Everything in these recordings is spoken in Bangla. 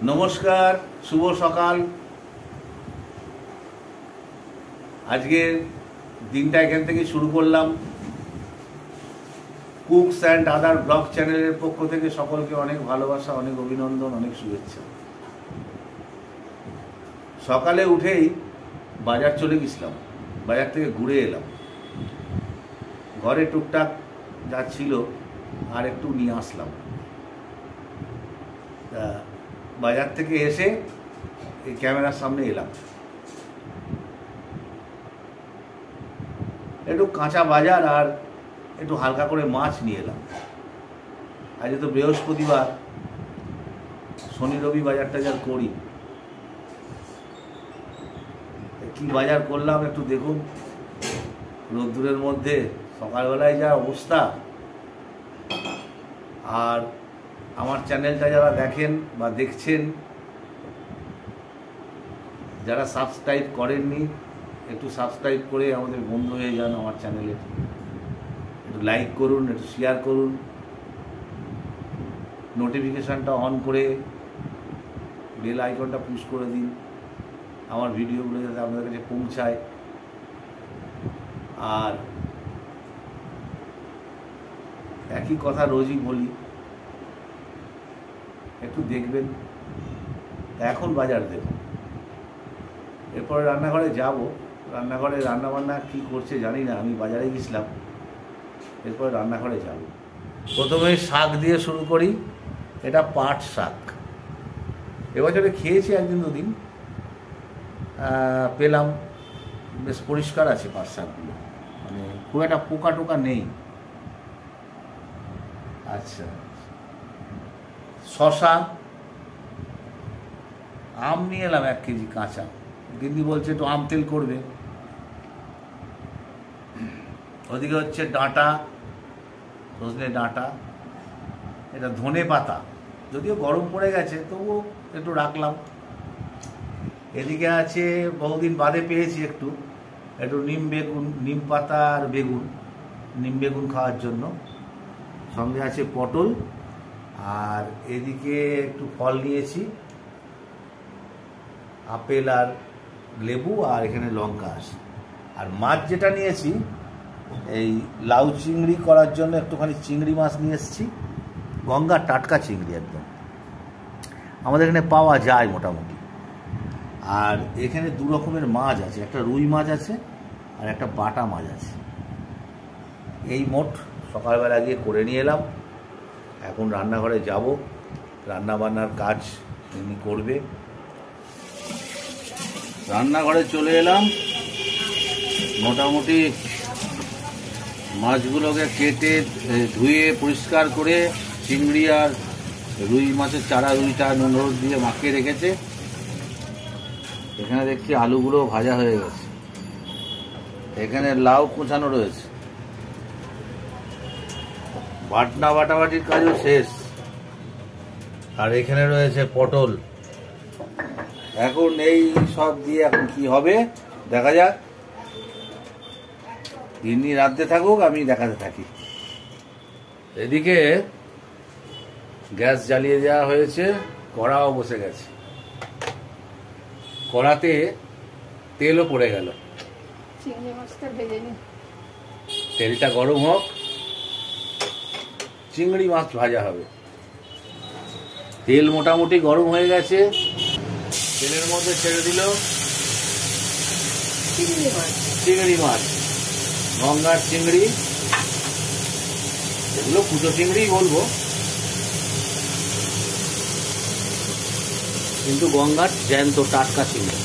নমস্কার, শুভ সকাল। আজকের দিনটা এখান থেকে শুরু করলাম। কুকস অ্যান্ড আদার ব্লগ চ্যানেলের পক্ষ থেকে সকলকে অনেক ভালোবাসা, অনেক অভিনন্দন, অনেক শুভেচ্ছা। সকালে উঠেই বাজার চলে গেছিলাম, বাজার থেকে ঘুরে এলাম। ঘরে টুকটাক যা ছিল আর একটু নিয়ে আসলাম। তা বাজার থেকে এসে এই ক্যামেরার সামনে এলাম। একটু কাঁচা বাজার আর একটু হালকা করে মাছ নিয়ে এলাম। আজ তো বৃহস্পতিবার, শনি রবি বাজার টাজার করি। কি বাজার করলাম একটু দেখুন। রোদ্দুরের মধ্যে সকালবেলায় যা অবস্থা। আর আমার চ্যানেলটা যারা দেখেন বা দেখছেন, যারা সাবস্ক্রাইব করেননি একটু সাবস্ক্রাইব করে আমাদের বন্ধু হয়ে যান। আমার চ্যানেলে একটু লাইক করুন, একটু শেয়ার করুন, নোটিফিকেশানটা অন করে বেল আইকনটা পুশ করে দিন, আমার ভিডিওগুলো যাতে আপনাদের কাছে পৌঁছায়। আর একই কথা রোজই বলি, একটু দেখবেন। এখন বাজার দেব, এরপরে রান্নাঘরে যাব। রান্নাঘরে রান্নাবান্না কী করছে জানি না, আমি বাজারে গেছিলাম, এরপরে রান্নাঘরে যাব। প্রথমে শাক দিয়ে শুরু করি। এটা পাট শাক। এবছরে খেয়েছি একদিন দুদিন, পেলাম বেশ পরিষ্কার আছে পাট শাকগুলো, মানে খুব একটা পোকা টোকা নেই। আচ্ছা, শশা, আম নিয়ে এলাম 1 কেজি কাঁচা। গিন্নি বলছে একটু আম তেল করবে। ওদিকে হচ্ছে ডাঁটা, সজনে ডাঁটা। এটা ধনে পাতা, যদিও গরম পড়ে গেছে তবুও একটু রাখলাম। এদিকে আছে বহুদিন বাদে পেয়েছি একটু নিম বেগুন, নিম পাতা আর বেগুন, নিম বেগুন খাওয়ার জন্য। সঙ্গে আছে পটল। আর এদিকে একটু ফল নিয়েছি, আপেল আর লেবু, আর এখানে লঙ্কা আছে। আর মাছ যেটা নিয়েছি, এই লাউ চিংড়ি করার জন্য একটুখানি চিংড়ি মাছ নিয়ে এসেছি। গঙ্গার টাটকা চিংড়ি একদম, আমাদের এখানে পাওয়া যায় মোটামুটি। আর এখানে 2 রকমের মাছ আছে, একটা রুই মাছ আছে আর একটা বাটা মাছ আছে। এই মোট সকালবেলা গিয়ে করে নিয়ে এলাম। এখন রান্নাঘরে যাব, রান্নাবান্নার কাজ তিনি করবে। রান্নাঘরে চলে এলাম। মোটামুটি মাছগুলোকে কেটে ধুয়ে পরিষ্কার করে চিংড়ি আর রুই মাছের চারা, রুইটা নুন হলুদ দিয়ে মাখিয়ে রেখেছে। এখানে দেখছি আলুগুলো ভাজা হয়ে গেছে। এখানে লাউ কুচানো রয়েছে। বাটনা বাটাবাটির কাজও শেষ। আর এখানে রয়েছে পটল। এখন এই সব দিয়ে এখন কি হবে দেখা যাক। গিন্নি রাঁধতে থাকুক, আমি দেখাতে থাকি। এদিকে গ্যাস জ্বালিয়ে দেওয়া হয়েছে, কড়াও বসে গেছে। কড়াতে তেলও পড়ে গেল। চিংড়ি মাছটা ভেজে নি। তেলটা গরম হোক, চিংড়ি মাছ ভাজা হবে। তেল মোটামুটি গরম হয়ে গেছে। তেলের মধ্যে ছেড়ে দিল চিংড়ি মাছ, গঙ্গার চিংড়ি। এগুলো কুচো চিংড়ি বলবো, কিন্তু গঙ্গার জ্যান্ত টাটকা চিংড়ি।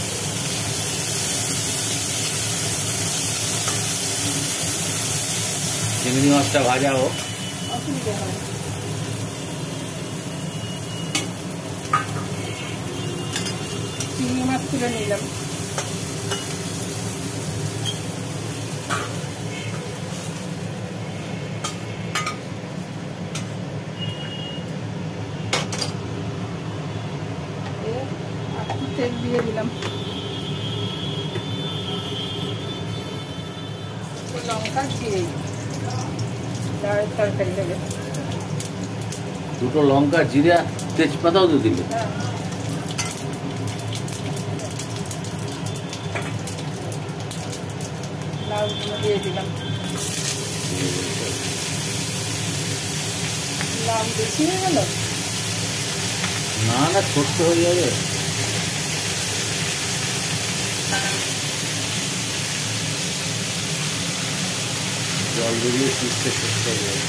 চিংড়ি মাছটা ভাজা হোক। চিংড়ি মাছ তুলে নিলাম। তেল দিয়ে দিলাম, লঙ্কা দিয়ে তরকারি দেবে। 2টো লঙ্কা, জিরা, তেজপাতাও তো দিলে। লাউগুলো দিয়ে দিলাম। লাউ বেশি হয়ে গেল? না না, ছোট্ট হয়ে যাবে। জল দিয়ে শুকতে ছোট্ট হয়ে যাবে।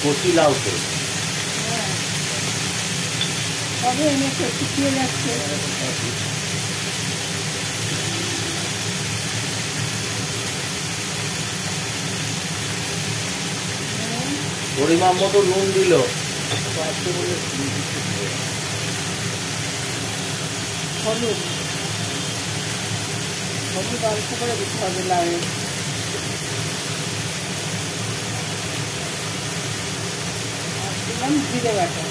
কচি লাউ তো। হ্যাঁ, তবে এনে তো শুকিয়ে যাচ্ছে। পরিমাণ মতো নুন দিল। হলুদ হলুদ অল্প করে দিতে হবে লাউয়ে। আর দিলাম জিরে বাটা।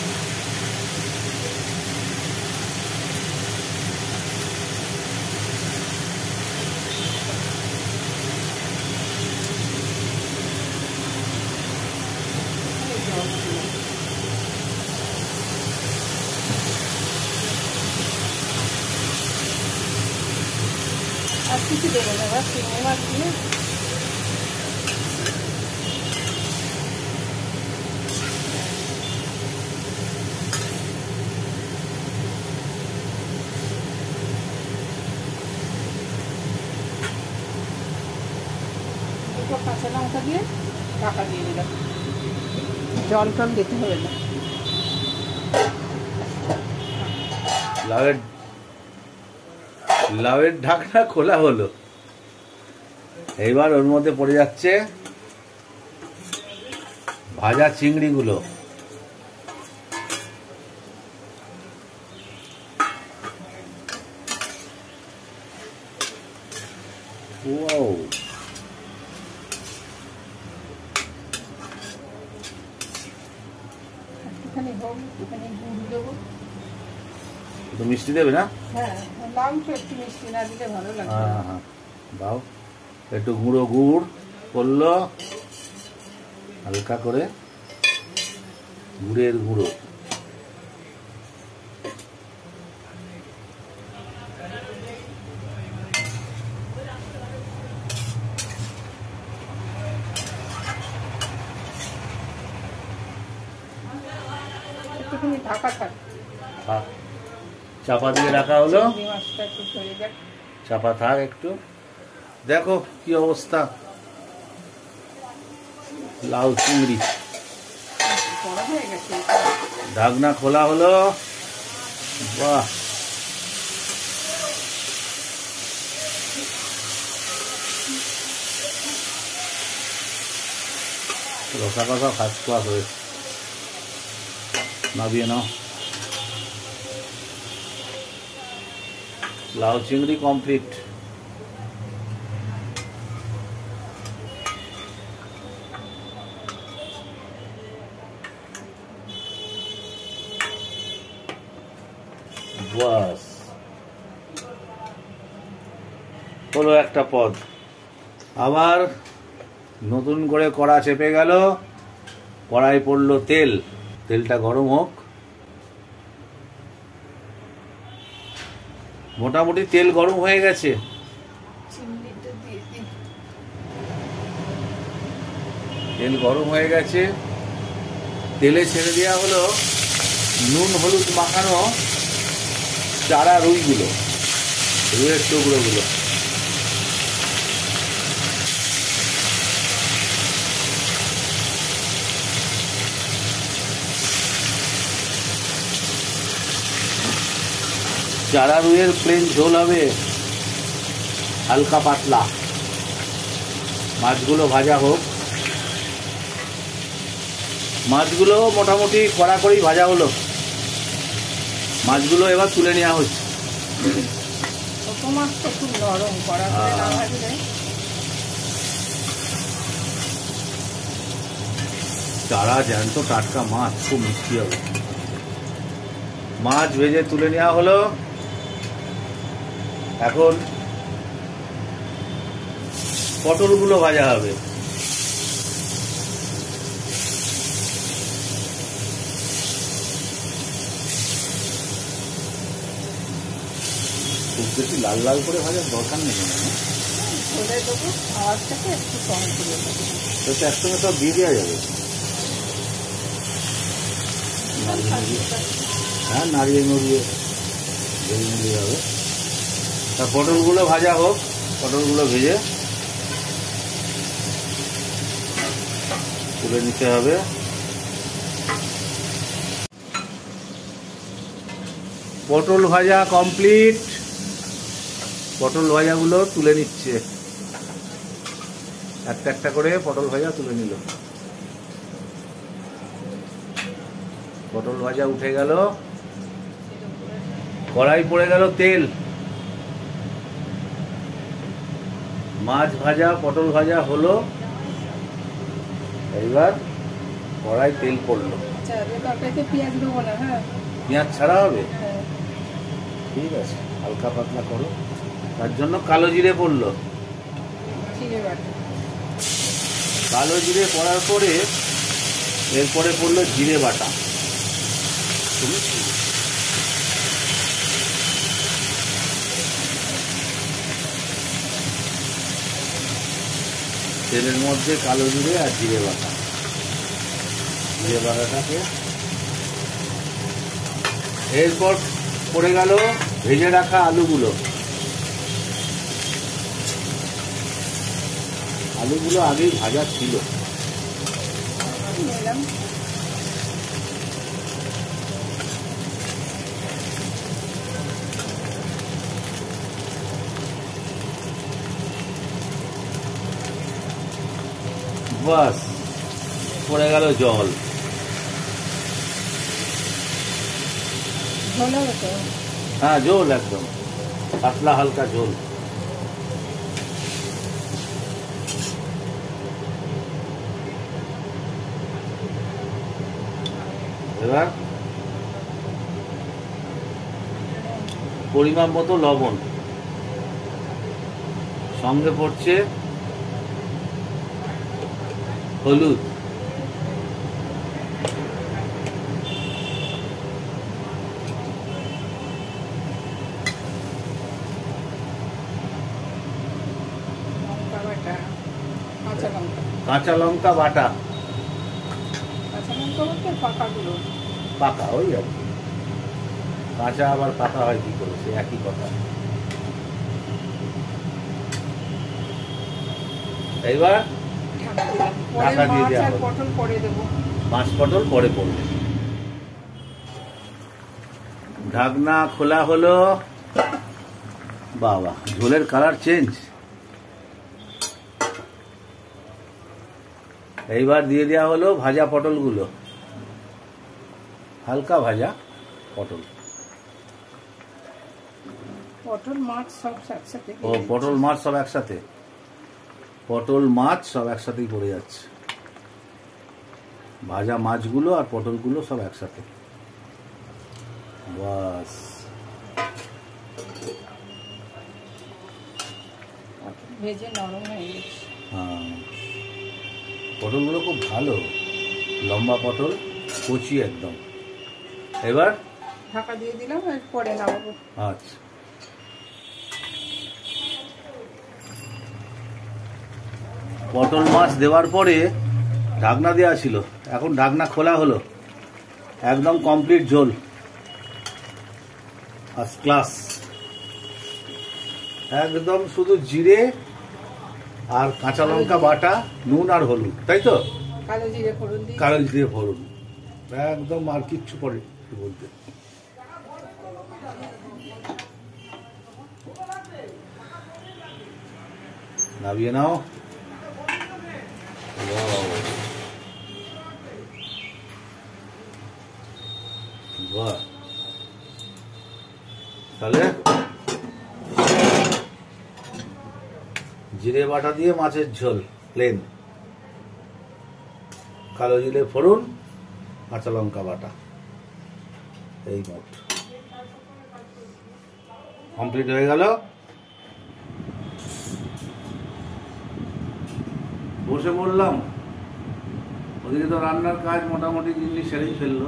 আর কিছু দেবো না, এবার চিংড়ি মাছ দিয়ে দুটো কাঁচা লঙ্কা দিয়ে ঢাকা দিয়ে দিলাম। জল টল দিতে হবে না। লাউয়ের ঢাকনা খোলা হলো। এইবার ওর মধ্যে পড়ে যাচ্ছে ভাজা চিংড়িগুলো। ওয়াও, একটুখানি হোক, একটুখানি গুড় দেবো। একটু মিষ্টি দেবে না? হ্যাঁ, লাউ তো একটু মিষ্টি না দিলে ভালো লাগবে না। হ্যাঁ হ্যাঁ, দাও। একটু গুঁড়ো গুড় করলো, হালকা করে গুড়ের গুঁড়ো। একটুখানি ঢাকা থাক। চাপা দিয়ে রাখা হলো। চিংড়ি মাছটা একটু হয়ে যাক। চাপা থাক একটু। দেখো কি অবস্থা, লাউ চিংড়ি। বড় হয়ে গেছে। ঢাকনা খোলা হলো। বাহ, রসা কষা ফার্স্ট ক্লাস হয়েছে। নামিয়ে নাও। লাউ চিংড়ি কমপ্লিট। বাস, হলো একটা পদ। আবার নতুন করে কড়া চেপে গেল, কড়াই পড়লো তেল। তেলটা গরম হোক। মোটামুটি তেল গরম হয়ে গেছে। চিংড়িটা দিয়ে দিই। তেল গরম হয়ে গেছে। তেলে ছেড়ে দেওয়া হলো নুন হলুদ মাখানো চারা রুইগুলো, রুইয়ের টুকরোগুলো। চারা রুইয়ের প্লেন ঝোল হবে, হালকা পাতলা। মাছগুলো ভাজা হোক। মাছগুলো মোটামুটি কড়াকড়ি ভাজা হলো। মাছগুলো এবার তুলে নেওয়া হচ্ছে। ছোট মাছ তো খুব নরম, কড়া করে না ভাজলে। চারা জ্যান্ত টাটকা মাছ, খুব মিষ্টি হবে। মাছ ভেজে তুলে নেওয়া হলো। এখন পটলগুলো ভাজা হবে। খুব বেশি লাল লাল করে ভাজার দরকার নেই। ঝোলে দেবো, আওয়াজটাকে একটু কম করে দেবো। তো একসঙ্গে সব দিয়ে দেওয়া যাবে। হ্যাঁ, নাড়িয়ে নড়িয়ে হবে। তা পটলগুলো ভাজা হোক, পটলগুলো ভেজে তুলে নিতে হবে। পটল ভাজা কমপ্লিট। পটল ভাজাগুলো তুলে নিচ্ছে, একটা একটা করে পটল ভাজা তুলে নিল। পটল ভাজা উঠে গেল, কড়াই পড়ে গেল তেল। মাছ ভাজা পটল ভাজা হলো, এইবার কড়াই তেল পড়লো। পেঁয়াজ দেবো না? হ্যাঁ, পেঁয়াজ ছাড়া হবে। ঠিক আছে, হালকা পাতলা করো। তার জন্য কালো জিরে পড়লো। কালো জিরে পড়ার পরে এরপরে পড়লো জিরে বাটা। তেলের মধ্যে কালো জিরে আর জিরে বাটা, জিরে বাটাটাকে এরপর পড়ে গেল ভেজে রাখা আলুগুলো। আলুগুলো আগেই ভাজা ছিল। বাস, পড়ে গেল জল। হ্যাঁ, ঝোল একদম পাতলা হালকা ঝোল। এবার পরিমাপ মতো লবণ, সঙ্গে পড়ছে হলুদ, কাঁচা লঙ্কা বাটা। পাকা, ওই আর কি, কাঁচা আবার পাকা হয় কি করে, সে একই কথা। এইবার ঢাকা দিয়ে দেওয়া হবে। মাছ পটল পরে পড়বে। ঢাকনা খোলা হলো। বাবা, ঝোলের কালার চেঞ্জ। এইবার দিয়ে দেওয়া হলো ভাজা পটলগুলো, হালকা ভাজা পটল। পটল মাছ সব একসাথে। ও, পটল মাছ সব একসাথে, পটল মাছ সব একসাথেই পড়ে যাচ্ছে। ভাজা মাছগুলো আর পটলগুলো সব একসাথে। বাস, ভেজে নরম হয়ে গেছে। হ্যাঁ, পটলগুলো খুব ভালো, লম্বা পটল, কচি একদম। এবার ঢাকা দিয়ে দিলাম, পরে নামাবো। আচ্ছা, পটল মাছ দেওয়ার পরে ঢাকনা দেওয়া ছিল, এখন ঢাকনা খোলা হলো। একদম কমপ্লিট ঝোল, ফার্স্ট ক্লাস। একদম শুধু জিরে আর কাঁচা লঙ্কা বাটা, নুন আর হলুদ, তাই তো? কালো জিরে ফোড়ন, কালো জিরে ফোড়ন, একদম। আর কিচ্ছু পড়ে বলতে। নামিয়ে নাও। বাহ, তাহলে জিরে বাটা দিয়ে মাছের ঝোল প্লেন, কালো জিরে ফোড়ন, কাঁচা লঙ্কা বাটা, এই মোট কমপ্লিট হয়ে গেল। বসে পড়লাম। ওদিকে তো রান্নার কাজ মোটামুটি জিনিস সেরেই ফেললো।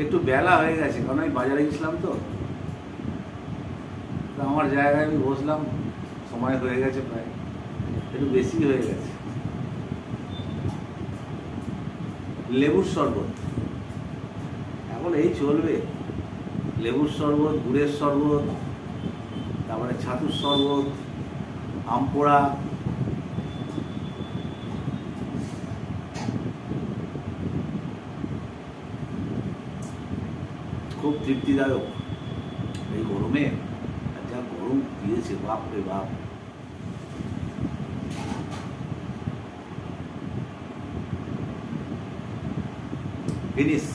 একটু বেলা হয়ে গেছে, কারণ আমি বাজারে গেছিলাম তো। আমার জায়গায় আমি বসলাম, সময় হয়ে গেছে, প্রায় একটু বেশি হয়ে গেছে। লেবুর শরবত এখন এই চলবে, লেবুর শরবত, গুড়ের শরবত, তারপরে ছাতুর শরবত, আম পোড়া, খুব তৃপ্তিদায়ক এই গরমে। যা গরম দিয়েছে, বাপ রে বাপ। ফিনিশ।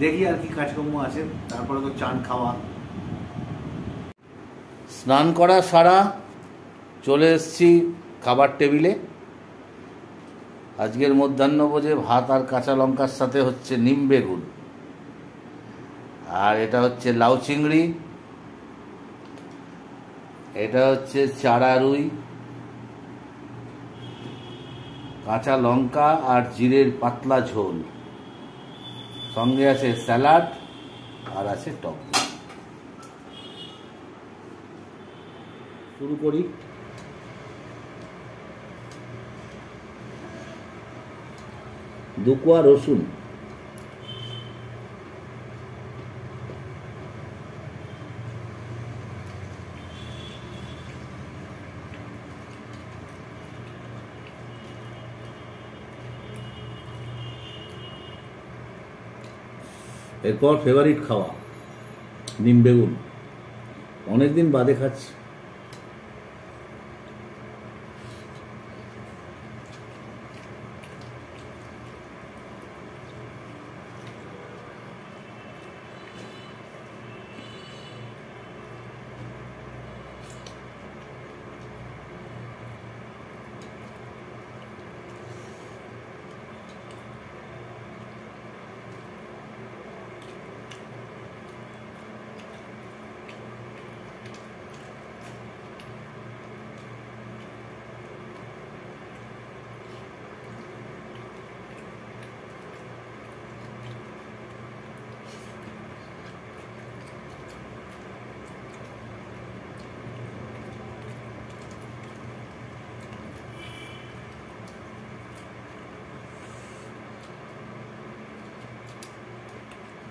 দেখি আর কি কাজকর্ম আছে, তারপরে তো চান খাওয়া। স্নান করা সারা, চলে এসেছি খাবার টেবিলে। আজকের মধ্যাহ্নভোজে ভাত আর কাঁচা লঙ্কার সাথে হচ্ছে নিম বেগুন, আর এটা হচ্ছে লাউ চিংড়ি, এটা হচ্ছে চারা রুই, কাঁচা লঙ্কা আর জিরের পাতলা ঝোল, সঙ্গে আছে স্যালাড আর আছে টক। শুরু করি। দুকোয়া রসুন, এরপর ফেভারিট খাওয়া নিম বেগুন, অনেকদিন বাদে খাচ্ছি।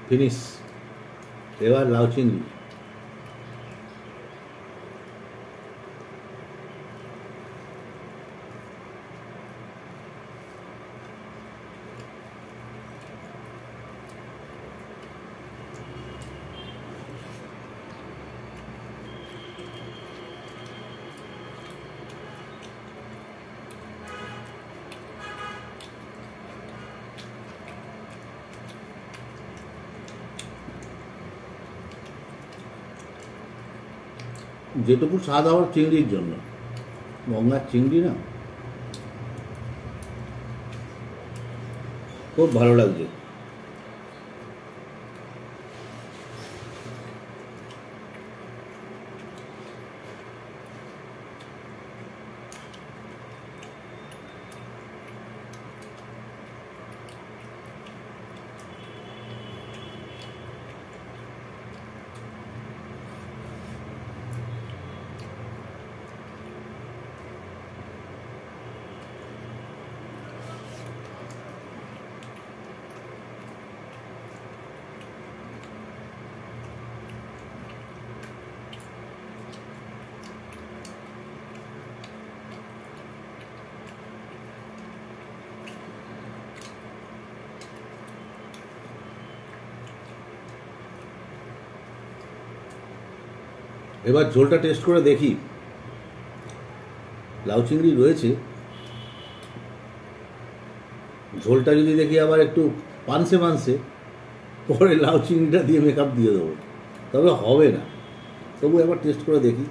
ফিনিশ। এবার লাউ চিংড়ি। যেটুকু স্বাদ হওয়ার চিংড়ির জন্য, গঙ্গার চিংড়ি না, খুব ভালো লাগছে। এবার ঝোলটা টেস্ট করে দেখি। লাউ চিংড়ি রয়েছে, ঝোলটা যদি দেখি আবার একটু পানসে মানসে, পরে লাউ চিংড়িটা দিয়ে মেকআপ দিয়ে দেবো, তবে হবে না। তবু একবার টেস্ট করে দেখি।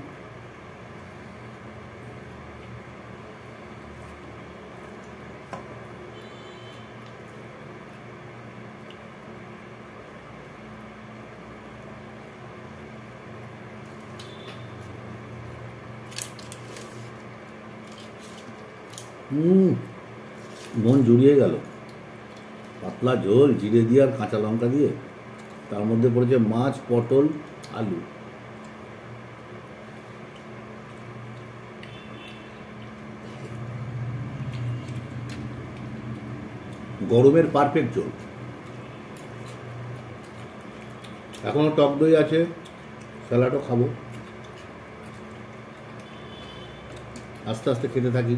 মন জুড়িয়ে গেল। পাতলা ঝোল, জিরে দিয়ে আর কাঁচা লঙ্কা দিয়ে, তার মধ্যে পড়েছে মাছ, পটল, আলু। গরমের পারফেক্ট ঝোল। এখনো টক দই আছে, স্যালাডও খাবো, আস্তে আস্তে খেতে থাকি।